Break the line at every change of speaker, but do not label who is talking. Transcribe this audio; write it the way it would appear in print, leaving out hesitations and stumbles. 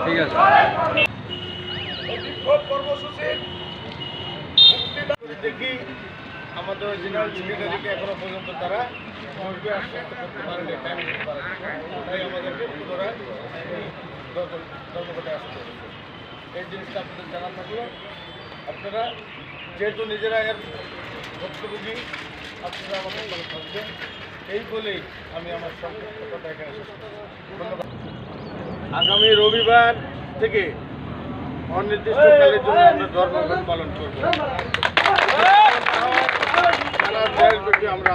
ঠিক আছে।
দেখি আমাদের অরিজিনাল সেক্রেটারিকে এখনো পর্যন্ত তারা আশ্বস্ত করতে পারেনি, তাই আমাদেরকে পুনরায় ধর্মঘটে আসতে হবে। এই জিনিসটা আপনাদের জানা থাকলো, আপনারা যেহেতু নিজেরা এর ভুক্তভোগী, আপনারা আমাকে ভালো থাকবেন, এই বলেই আমি আমার সংক্ষিপ্ত কথা এখানে শেষ করছি। ধন্যবাদ। আগামী রবিবার থেকে অনির্দিষ্টকালের জন্য আমরা ধর্মঘট পালন করব। সারা দেশব্যাপী আমরা